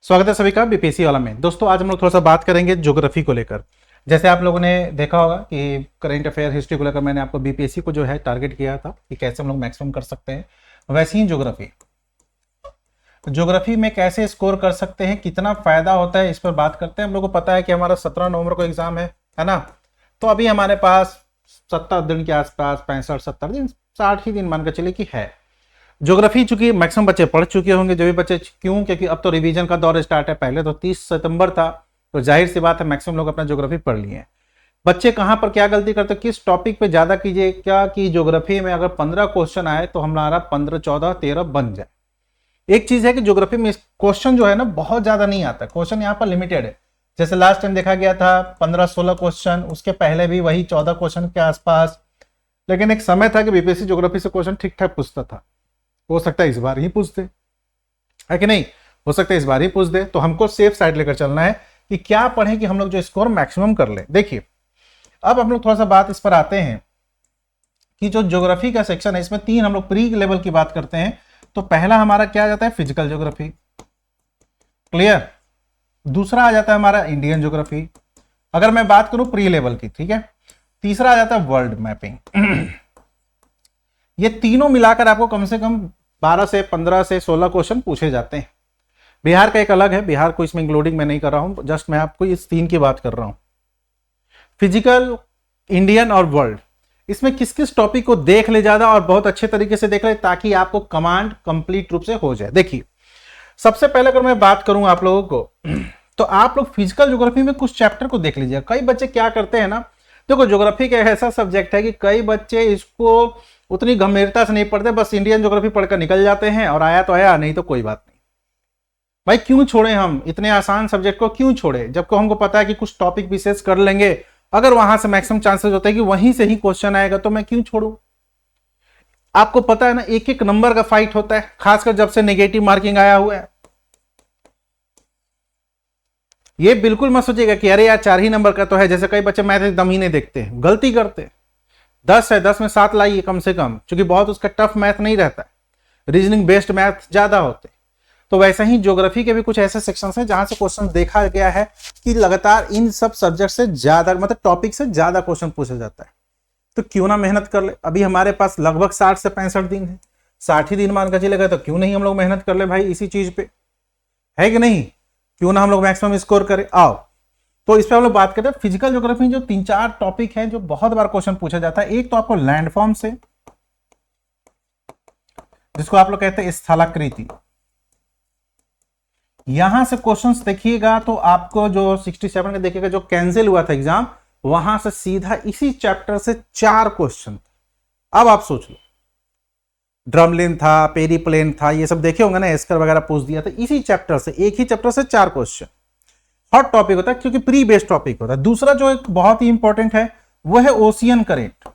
स्वागत है सभी का बीपीएससी वाला में। दोस्तों आज हम लोग थोड़ा सा बात करेंगे ज्योग्राफी को लेकर। जैसे आप लोगों ने देखा होगा कि करंट अफेयर हिस्ट्री को लेकर मैंने आपको बीपीएससी को जो है टारगेट किया था कि कैसे हम लोग मैक्सिमम कर सकते हैं। वैसे ही ज्योग्राफी में कैसे स्कोर कर सकते हैं, कितना फायदा होता है, इस पर बात करते हैं। हम लोग को पता है कि हमारा 17 नवंबर को एग्जाम है ना। तो अभी हमारे पास 70 दिन के आसपास, 65-70 दिन, 60 ही दिन मानकर चलिए कि है। ज्योग्राफी चूंकि मैक्सिमम बच्चे पढ़ चुके होंगे, जो भी बच्चे, क्यों, क्योंकि अब तो रिवीजन का दौर स्टार्ट है। पहले तो 30 सितंबर था, तो जाहिर सी बात है मैक्सिमम लोग अपना ज्योग्राफी पढ़ लिए हैं। बच्चे कहां पर क्या गलती करते, किस टॉपिक पे ज्यादा कीजिए क्या कि ज्योग्राफी में अगर 15 क्वेश्चन आए तो हमारा 15, 14, 13 बन जाए। एक चीज है कि ज्योग्राफी में क्वेश्चन जो है ना बहुत ज्यादा नहीं आता, क्वेश्चन यहाँ पर लिमिटेड है। जैसे लास्ट टाइम देखा गया था 15-16 क्वेश्चन, उसके पहले भी वही 14 क्वेश्चन के आसपास। लेकिन एक समय था कि बीपीएससी ज्योग्राफी से क्वेश्चन ठीक ठाक पूछता था। हो सकता है इस बार ही पूछ दे, है कि नहीं, हो सकता है इस बार ही पूछ दे। तो हमको सेफ साइड लेकर चलना है कि क्या पढ़ें कि हम लोग जो स्कोर मैक्सिमम कर ले। देखिए अब हम लोग थोड़ा सा बात इस पर आते हैं कि जो ज्योग्राफी का सेक्शन है इसमें 3 हम लोग प्री लेवल की बात करते हैं। तो पहला हमारा क्या आ जाता है, फिजिकल ज्योग्राफी, क्लियर। दूसरा आ जाता है हमारा इंडियन ज्योग्राफी, अगर मैं बात करूं प्री लेवल की, ठीक है। तीसरा आ जाता है वर्ल्ड मैपिंग। ये तीनों मिलाकर आपको कम से कम 12 से 15 से 16 क्वेश्चन पूछे जाते हैं। बिहार का एक अलग है, बिहार को इसमें इंक्लूडिंग मैं नहीं कर रहा हूं, जस्ट मैं आपको इस 3 की बात कर रहा हूं, फिजिकल, इंडियन और वर्ल्ड। इसमें किस किस टॉपिक को देख ले ज्यादा और बहुत अच्छे तरीके से देख ले ताकि आपको कमांड कंप्लीट रूप से हो जाए। देखिए सबसे पहले अगर मैं बात करूं आप लोगों को तो आप लोग फिजिकल ज्योग्राफी में कुछ चैप्टर को देख लीजिए। कई बच्चे क्या करते हैं ना, देखो ज्योग्राफी का ऐसा सब्जेक्ट है कि कई बच्चे इसको उतनी गंभीरता से नहीं पढ़ते, बस इंडियन ज्योग्राफी पढ़कर निकल जाते हैं और आया तो आया, नहीं तो कोई बात नहीं। भाई क्यों छोड़े हम इतने आसान सब्जेक्ट को, क्यों छोड़े, जबकि हमको पता है कि कुछ टॉपिक विशेष कर लेंगे, अगर वहां से मैक्सिमम चांसेस होते हैं कि वहीं से ही क्वेश्चन आएगा, तो मैं क्यों छोड़ू। आपको पता है ना एक एक नंबर का फाइट होता है, खासकर जब से नेगेटिव मार्किंग आया हुआ है। ये बिल्कुल मत सोचिएगा कि अरे यार 4 ही नंबर का तो है, जैसे कई बच्चे मैथ एकदम ही नहीं देखते हैं, गलती करते हैं। 10 है, 10 में 7 लाइए कम से कम, क्योंकि बहुत उसका टफ मैथ नहीं रहता है, रीजनिंग बेस्ड मैथ ज्यादा होते। तो वैसे ही ज्योग्राफी के भी कुछ ऐसे सेक्शंस हैं जहां से क्वेश्चन देखा गया है कि लगातार इन सब सब्जेक्ट से ज्यादा, मतलब टॉपिक से ज्यादा क्वेश्चन पूछा जाता है। तो क्यों ना मेहनत कर ले। अभी हमारे पास लगभग 60 से 65 दिन है, 60 ही दिन मान कर चलेगा, तो क्यों नहीं हम लोग मेहनत कर ले भाई इसी चीज पे, है कि नहीं। क्यों ना हम लोग मैक्सिमम स्कोर करें। आओ तो इस पर हम लोग बात करते हैं। फिजिकल ज्योग्राफी में जो 3-4 टॉपिक हैं जो बहुत बार क्वेश्चन पूछा जाता है। एक तो आपको लैंडफॉर्म से, जिसको आप लोग कहते हैं स्थलाकृति, यहां से क्वेश्चंस देखिएगा तो आपको जो 67 का देखिएगा जो कैंसिल हुआ था एग्जाम, वहां से सीधा इसी चैप्टर से 4 क्वेश्चन। अब आप सोच लो, ड्रमलिन था, पेरीप्लेन था, ये सब देखे होंगे ना, एस्कर वगैरह पूछ दिया था। इसी चैप्टर से, एक ही चैप्टर से 4 क्वेश्चन। हॉट टॉपिक होता है क्योंकि प्री बेस्ड टॉपिक होता है। दूसरा जो एक बहुत ही इंपॉर्टेंट है वो है ओशियन करेंट।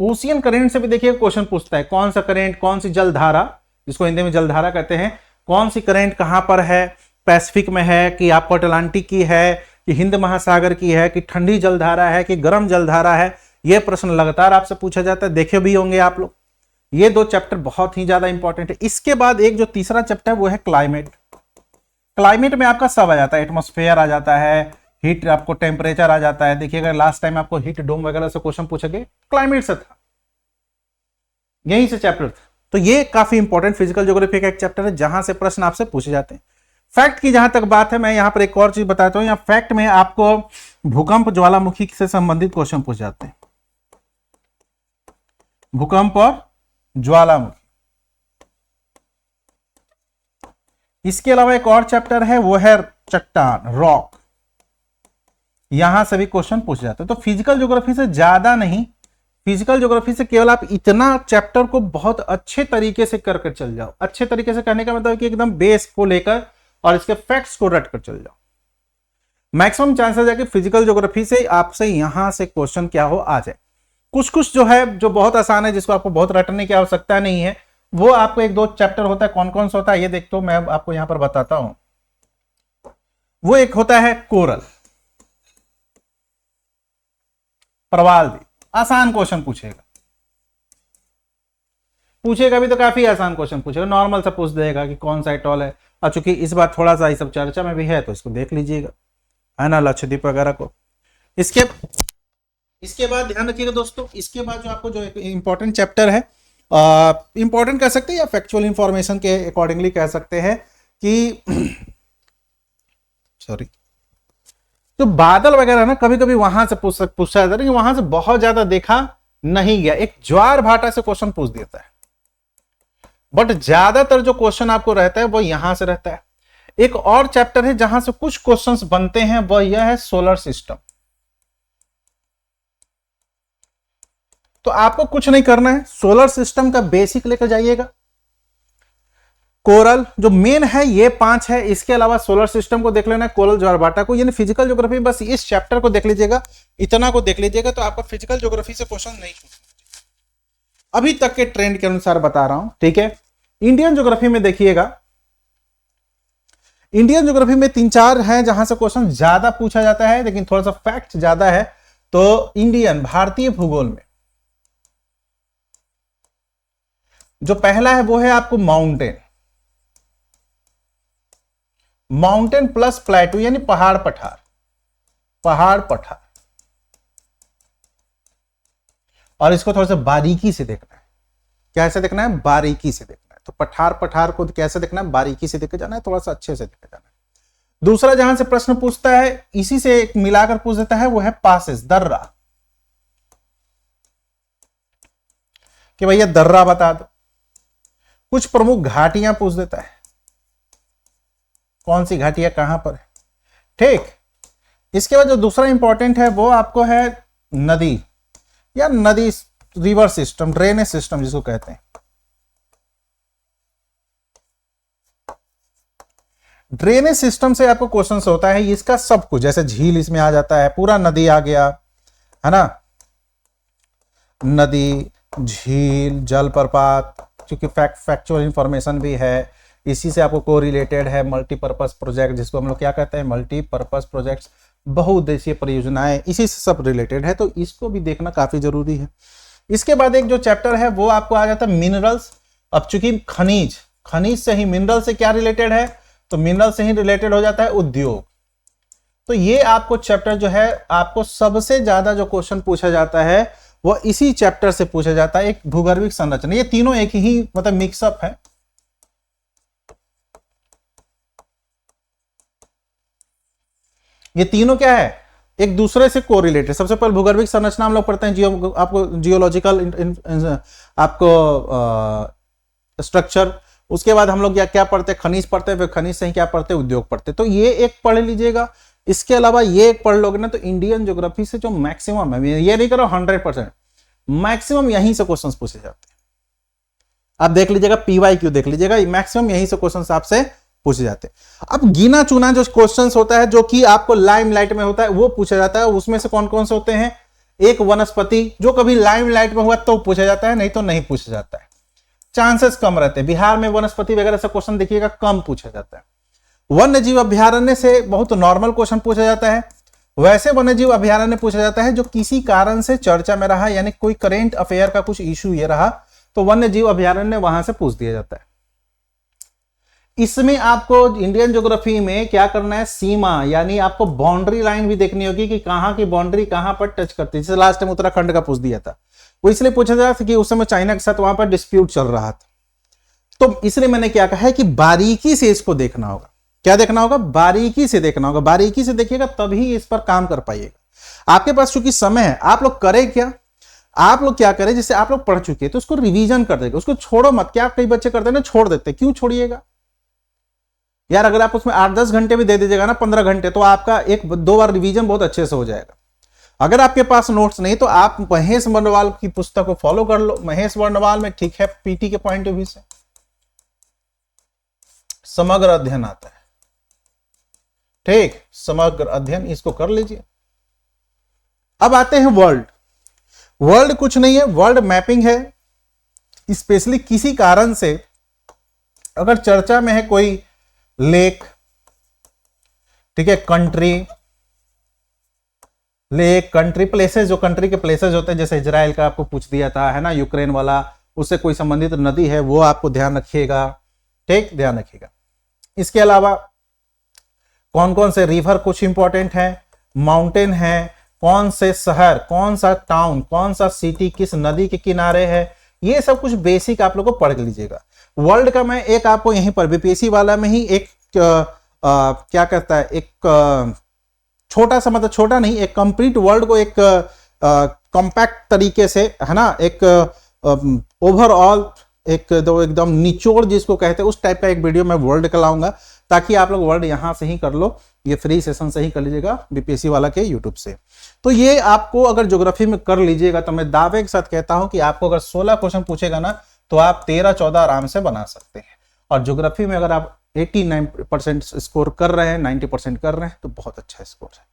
ओशियन करेंट से भी देखिए क्वेश्चन पूछता है, कौन सा करेंट, कौन सी जलधारा, जिसको हिंदी में जलधारा कहते हैं, कौन सी करेंट कहां पर है, पैसिफिक में है कि आपको अटलांटिक की है कि हिंद महासागर की है कि ठंडी जलधारा है कि गर्म जलधारा है। यह प्रश्न लगातार आपसे पूछा जाता है, देखे भी होंगे आप लोग। ये 2 चैप्टर बहुत ही ज्यादा इंपॉर्टेंट है। इसके बाद एक जो तीसरा चैप्टर है वो है क्लाइमेट। क्लाइमेट में आपका सब आ जाता है, एटमॉस्फेयर आ जाता है, हीट, आपको टेम्परेचर आ जाता है। देखिएगा लास्ट टाइम आपको हीट डोम वगैरह से क्वेश्चन पूछे गए, क्लाइमेट से था, यहीं से चैप्टर था। तो ये काफी इंपॉर्टेंट फिजिकल ज्योग्राफी का एक चैप्टर है जहां से प्रश्न आपसे पूछे जाते हैं। फैक्ट की जहां तक बात है, मैं यहां पर एक और चीज बताता हूं। यहाँ फैक्ट में आपको भूकंप, ज्वालामुखी से संबंधित क्वेश्चन पूछे जाते हैं, भूकंप और ज्वालामुखी। इसके अलावा एक और चैप्टर है वो है चट्टान, रॉक, यहां से भी क्वेश्चन पूछे जाते हैं। तो फिजिकल ज्योग्राफी से ज्यादा नहीं, फिजिकल ज्योग्राफी से केवल आप इतना चैप्टर को बहुत अच्छे तरीके से कर चल जाओ। अच्छे तरीके से करने का मतलब कि एकदम बेस को लेकर और इसके फैक्ट्स को रट कर चल जाओ। मैक्सिमम चांसेस है कि फिजिकल ज्योग्राफी से आपसे यहां से क्वेश्चन क्या हो आ जाए। कुछ कुछ जो है जो बहुत आसान है, जिसको आपको बहुत रटने की आवश्यकता नहीं है, वो आपको 1-2 चैप्टर होता है। कौन कौन सा होता है ये देख, तो मैं आपको यहां पर बताता हूं। वो एक होता है कोरल, प्रवाल द्वीप, आसान क्वेश्चन पूछेगा। पूछेगा भी तो काफी आसान क्वेश्चन पूछेगा, नॉर्मल सा पूछ देगा कि कौन सा एटॉल है। और चूंकि इस बार थोड़ा सा ये सब चर्चा में भी है तो इसको देख लीजिएगा, है ना, लक्षद्वीप वगैरह को। इसके बाद ध्यान रखिएगा दोस्तों, इसके बाद जो आपको जो इंपॉर्टेंट चैप्टर है, इंपॉर्टेंट कह सकते हैं या फैक्चुअल इंफॉर्मेशन के अकॉर्डिंगली कह सकते हैं कि सॉरी, तो बादल वगैरह ना कभी कभी वहां से पूछा जाता है कि वहां से बहुत ज्यादा देखा नहीं गया, एक ज्वार भाटा से क्वेश्चन पूछ देता है, बट ज्यादातर जो क्वेश्चन आपको रहता है वो यहां से रहता है। एक और चैप्टर है जहां से कुछ क्वेश्चंस बनते हैं, वह यह है सोलर सिस्टम। तो आपको कुछ नहीं करना है, सोलर सिस्टम का बेसिक लेकर जाइएगा। कोरल जो मेन है ये 5 है, इसके अलावा सोलर सिस्टम को देख लेना है, कोरल ज्वारभाटा को, यानी फिजिकल ज्योग्राफी बस इस चैप्टर को देख लीजिएगा, इतना को देख लीजिएगा तो आपका फिजिकल ज्योग्राफी से क्वेश्चन नहीं छूटेगा। अभी तक के ट्रेंड के अनुसार बता रहा हूं, ठीक है। इंडियन ज्योग्राफी में देखिएगा, इंडियन ज्योग्राफी में 3-4 है जहां से क्वेश्चन ज्यादा पूछा जाता है, लेकिन थोड़ा सा फैक्ट ज्यादा है। तो इंडियन भारतीय भूगोल में जो पहला है वो है आपको माउंटेन, माउंटेन प्लस प्लेटू यानी पहाड़ पठार, पहाड़ पठार। और इसको थोड़ा सा बारीकी से देखना है, कैसे देखना है, बारीकी से देखना है। तो पठार पठार को कैसे देखना है, बारीकी से देखे जाना है, थोड़ा सा अच्छे से देखे जाना है। दूसरा जहां से प्रश्न पूछता है इसी से मिलाकर पूछ देता है वो है पासेस, दर्रा, कि भैया दर्रा बता दो। कुछ प्रमुख घाटियां पूछ देता है, कौन सी घाटियां कहां पर है, ठीक। इसके बाद जो दूसरा इंपॉर्टेंट है वो आपको है नदी या नदी, रिवर सिस्टम, ड्रेनेज सिस्टम जिसको कहते हैं। ड्रेनेज सिस्टम से आपको क्वेश्चन होता है इसका सब कुछ, जैसे झील इसमें आ जाता है, पूरा नदी आ गया, है ना, नदी, झील, जलप्रपात, क्योंकि फैक्चुअल इंफॉर्मेशन भी है, इसी से आपको कोरिलेटेड है मल्टीपर्पज प्रोजेक्ट, जिसको हम लोग क्या कहते हैं, मल्टीपर्पज प्रोजेक्ट्स, बहुउद्देशीय परियोजनाएं, इसी से सब रिलेटेड है, तो इसको भी देखना काफी जरूरी है। इसके बाद एक जो चैप्टर है वो आपको आ जाता है मिनरल्स। अब चूंकि खनिज, खनिज से ही मिनरल से क्या रिलेटेड है, तो मिनरल से ही रिलेटेड हो जाता है उद्योग। तो ये आपको चैप्टर जो है, आपको सबसे ज्यादा जो क्वेश्चन पूछा जाता है वो इसी चैप्टर से पूछा जाता है, एक भूगर्भिक संरचना। ये तीनों एक ही मतलब मिक्सअप है। ये तीनों क्या है, एक दूसरे से कोरिलेटेड। सबसे पहले भूगर्भिक संरचना हम लोग पढ़ते हैं, आपको जियोलॉजिकल आपको स्ट्रक्चर। उसके बाद हम लोग क्या पढ़ते हैं, खनिज पढ़ते हैं, फिर खनिज से ही क्या पढ़ते हैं, उद्योग पढ़ते हैं। तो ये एक पढ़ लीजिएगा। इसके अलावा ये एक पढ़ लोगे ना तो इंडियन ज्योग्राफी से जो मैक्सिमम है, ये नहीं करो 100%, मैक्सिमम यहीं से क्वेश्चन पूछे जाते हैं। आप देख लीजिएगा, PYQ देख लीजिएगा, मैक्सिमम यहीं से क्वेश्चन आपसे पूछे जाते हैं। अब गिना चुना जो क्वेश्चंस होता है जो कि आपको लाइमलाइट में होता है वो पूछा जाता है। उसमें से कौन कौन से होते हैं, एक वनस्पति, जो कभी लाइमलाइट में हुआ तो पूछा जाता है, नहीं तो नहीं पूछा जाता है, चांसेस कम रहते हैं। बिहार में वनस्पति वगैरह से क्वेश्चन देखिएगा कम पूछा जाता है। वन्य जीव अभ्यारण्य से बहुत नॉर्मल क्वेश्चन पूछा जाता है। वैसे वन्य जीव अभ्यारण्य पूछा जाता है जो किसी कारण से चर्चा में रहा, यानी कोई करेंट अफेयर का कुछ इशू ये रहा तो वन्य जीव अभ्यारण्य वहां से पूछ दिया जाता है। इसमें आपको इंडियन ज्योग्राफी में क्या करना है, सीमा, यानी आपको बाउंड्री लाइन भी देखनी होगी कि कहां की बाउंड्री कहां पर टच करती है। जैसे लास्ट टाइम उत्तराखंड का पूछ दिया था, वो इसलिए पूछा जा रहा था कि उस समय चाइना के साथ वहां पर डिस्प्यूट चल रहा था। तो इसलिए मैंने क्या कहा है कि बारीकी से इसको देखना होगा। क्या देखना होगा, बारीकी से देखना होगा। बारीकी से देखिएगा तभी इस पर काम कर पाइएगा। आपके पास चूंकि समय है, आप लोग करें क्या, आप लोग क्या करें, जैसे आप लोग पढ़ चुके हैं तो उसको रिवीजन कर देगा, उसको छोड़ो मत। क्या कई बच्चे करते हैं ना, छोड़ देते, क्यों छोड़िएगा यार। अगर आप उसमें 8-10 घंटे भी दे दीजिएगा ना, 15 घंटे, तो आपका 1-2 बार रिवीजन बहुत अच्छे से हो जाएगा। अगर आपके पास नोट्स नहीं तो आप महेश वर्णवाल की पुस्तक को फॉलो कर लो। महेश वर्णवाल में ठीक है, पीटी के पॉइंट ऑफ व्यू से समग्र अध्ययन आता है, ठीक, समग्र अध्ययन, इसको कर लीजिए। अब आते हैं वर्ल्ड। वर्ल्ड कुछ नहीं है, वर्ल्ड मैपिंग है। स्पेशली किसी कारण से अगर चर्चा में है कोई लेक, ठीक है, कंट्री, लेक, कंट्री, प्लेसेस, जो कंट्री के प्लेसेस होते हैं, जैसे इजराइल का आपको पूछ दिया था, है ना, यूक्रेन वाला, उससे कोई संबंधित नदी है वो आपको ध्यान रखिएगा, ठीक, ध्यान रखिएगा। इसके अलावा कौन कौन से रिवर कुछ इंपॉर्टेंट है, माउंटेन है, कौन से शहर, कौन सा टाउन, कौन सा सिटी किस नदी के किनारे है, ये सब कुछ बेसिक आप लोग को पढ़ लीजिएगा। वर्ल्ड का मैं एक आपको यहीं पर बीपीएससी वाला में ही एक क्या कहता है, एक छोटा सा, मतलब छोटा नहीं, एक कंप्लीट वर्ल्ड को एक कॉम्पैक्ट तरीके से, है ना, एक ओवरऑल एक दो एकदम निचोड़ जिसको कहते हैं उस टाइप का एक वीडियो मैं वर्ल्ड का लाऊंगा, ताकि आप लोग वर्ल्ड यहां से ही कर लो, ये फ्री सेशन से ही कर लीजिएगा बीपीएससी वाला के यूट्यूब से। तो ये आपको अगर ज्योग्राफी में कर लीजिएगा तो मैं दावे के साथ कहता हूं कि आपको अगर 16 क्वेश्चन पूछेगा ना तो आप 13-14 आराम से बना सकते हैं। और ज्योग्राफी में अगर आप 89% स्कोर कर रहे हैं, 90% कर रहे हैं, तो बहुत अच्छा स्कोर है,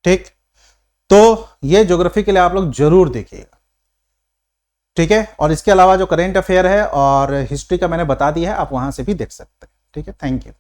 ठीक। तो ये ज्योग्राफी के लिए आप लोग जरूर देखिएगा, ठीक है। और इसके अलावा जो करेंट अफेयर है और हिस्ट्री का मैंने बता दिया है, आप वहां से भी देख सकते हैं, ठीक है। Thank you.